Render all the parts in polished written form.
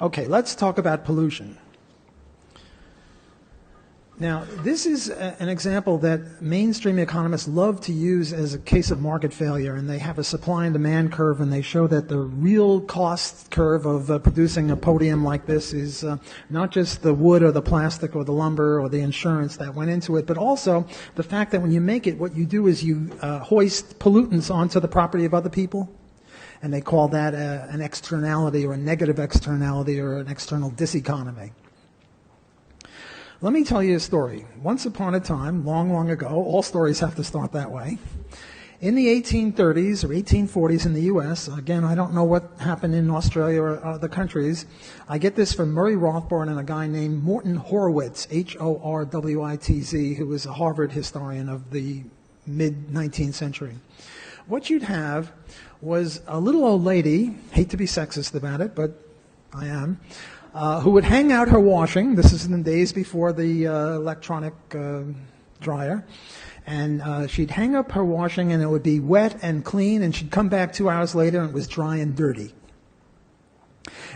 Okay, let's talk about pollution. Now, this is an example that mainstream economists love to use as a case of market failure, and they have a supply and demand curve, and they show that the real cost curve of producing a podium like this is not just the wood or the plastic or the lumber or the insurance that went into it, but also the fact that when you make it, what you do is you hoist pollutants onto the property of other people, and they call that an externality or a negative externality or an external diseconomy. Let me tell you a story. Once upon a time, long, long ago, all stories have to start that way. In the 1830s or 1840s in the U.S., again, I don't know what happened in Australia or other countries. I get this from Murray Rothbard and a guy named Morton Horowitz, Horwitz, who was a Harvard historian of the mid-19th century. What you'd have was a little old lady, hate to be sexist about it, but I am, who would hang out her washing. This is in the days before the electronic dryer. And she'd hang up her washing, and it would be wet and clean, and she'd come back 2 hours later, and it was dry and dirty.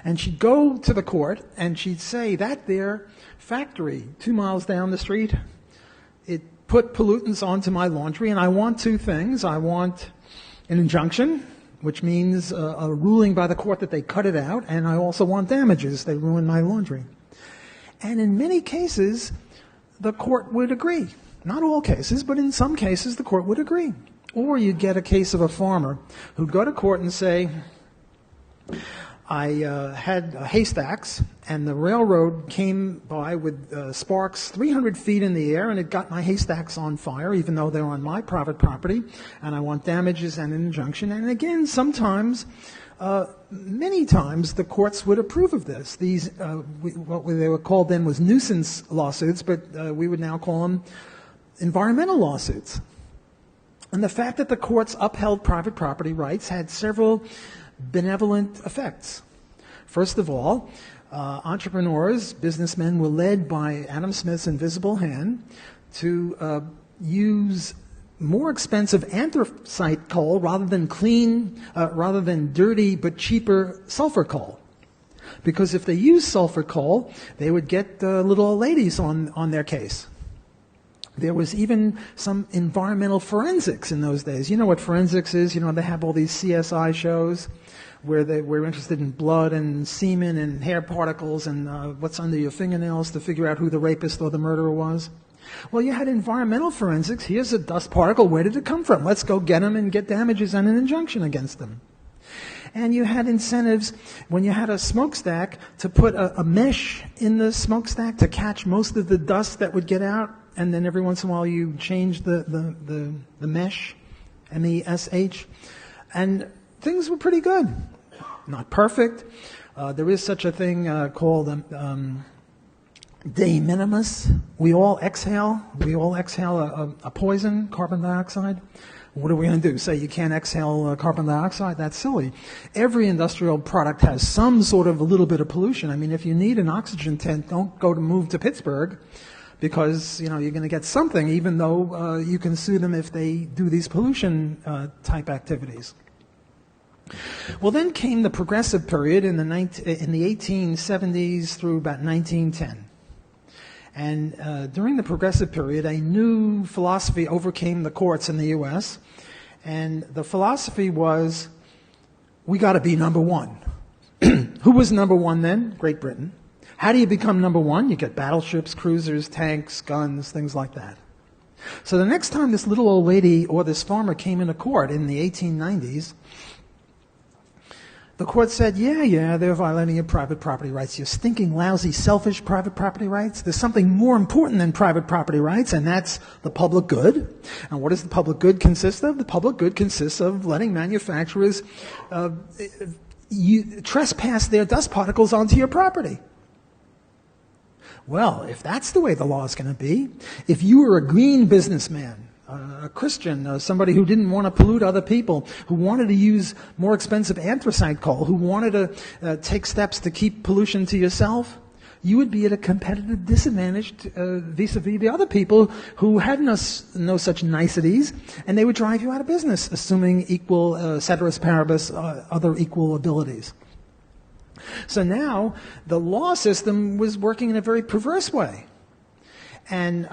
And she'd go to the court, and she'd say, that there factory 2 miles down the street, it put pollutants onto my laundry, and I want two things. I want an injunction, which means a ruling by the court that they cut it out, and I also want damages. They ruined my laundry. And in many cases, the court would agree. Not all cases, but in some cases, the court would agree. Or you'd get a case of a farmer who'd go to court and say, I had haystacks, and the railroad came by with sparks 300 feet in the air, and it got my haystacks on fire, even though they're on my private property, and I want damages and an injunction. And again, sometimes, many times, the courts would approve of this. These, what they were called then was nuisance lawsuits, but we would now call them environmental lawsuits. And the fact that the courts upheld private property rights had several benevolent effects. First of all, entrepreneurs, businessmen were led by Adam Smith's invisible hand to use more expensive anthracite coal rather than dirty but cheaper sulfur coal. Because if they used sulfur coal, they would get little old ladies on their case. There was even some environmental forensics in those days. You know what forensics is? You know, they have all these CSI shows where they were interested in blood and semen and hair particles and what's under your fingernails to figure out who the rapist or the murderer was. Well, you had environmental forensics. Here's a dust particle. Where did it come from? Let's go get them and get damages and an injunction against them. And you had incentives when you had a smokestack to put a mesh in the smokestack to catch most of the dust that would get out. And then every once in a while you change the mesh, M-E-S-H. And things were pretty good. Not perfect. There is such a thing called de minimis. We all exhale a poison, carbon dioxide. What are we going to do? Say you can't exhale carbon dioxide? That's silly. Every industrial product has some sort of a little bit of pollution. I mean, if you need an oxygen tent, don't move to Pittsburgh, because you're going to get something, even though you can sue them if they do these pollution type activities. Well, then came the progressive period in the 1870s through about 1910. And during the progressive period, a new philosophy overcame the courts in the U.S., and the philosophy was, we got to be number one. Who was number one then? Great Britain. How do you become number one? You get battleships, cruisers, tanks, guns, things like that. So the next time this little old lady or this farmer came into court in the 1890s, the court said, yeah, they're violating your private property rights. Your stinking, lousy, selfish private property rights. There's something more important than private property rights, and that's the public good. And what does the public good consist of? The public good consists of letting manufacturers trespass their dust particles onto your property. Well, if that's the way the law is going to be, if you were a green businessman, a Christian, somebody who didn't want to pollute other people, who wanted to use more expensive anthracite coal, who wanted to take steps to keep pollution to yourself, you would be at a competitive disadvantage vis-a-vis the other people who had no such niceties, and they would drive you out of business, assuming equal, ceteris paribus, other equal abilities. So now the law system was working in a very perverse way. And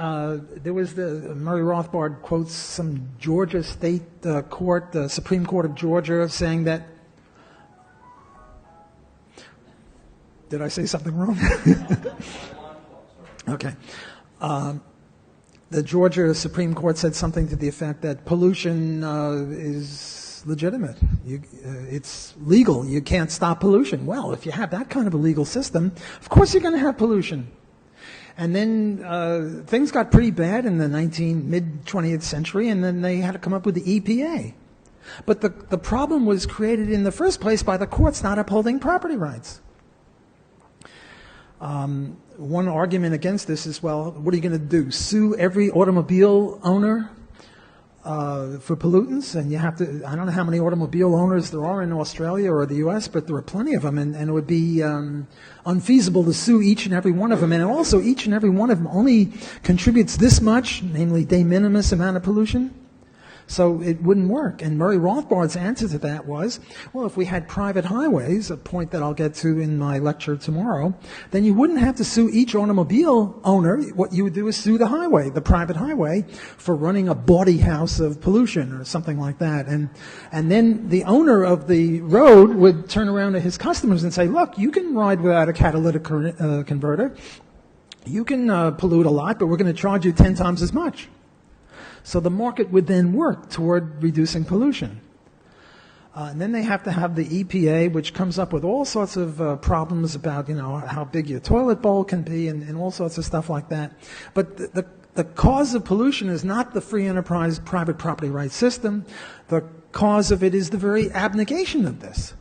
there was Murray Rothbard quotes some Georgia state court, the Supreme Court of Georgia, saying that, did I say something wrong? Okay. The Georgia Supreme Court said something to the effect that pollution is legitimate. It's legal. You can't stop pollution. Well, if you have that kind of a legal system, of course you're going to have pollution. And then things got pretty bad in the mid-20th century, and then they had to come up with the EPA. But the problem was created in the first place by the courts not upholding property rights. One argument against this is, well, what are you going to do? Sue every automobile owner for pollutants? And you have to, I don't know how many automobile owners there are in Australia or the US, but there are plenty of them, and it would be unfeasible to sue each and every one of them. And also, each and every one of them only contributes this much, namely de minimis amount of pollution. So it wouldn't work. And Murray Rothbard's answer to that was, well, if we had private highways, a point that I'll get to in my lecture tomorrow, then you wouldn't have to sue each automobile owner. What you would do is sue the highway, the private highway, for running a bawdy house of pollution or something like that. And then the owner of the road would turn around to his customers and say, look, you can ride without a catalytic converter. You can pollute a lot, but we're going to charge you 10 times as much. So the market would then work toward reducing pollution. And then they have to have the EPA, which comes up with all sorts of problems about, how big your toilet bowl can be and all sorts of stuff like that. But the cause of pollution is not the free enterprise private property rights system. The cause of it is the very abnegation of this.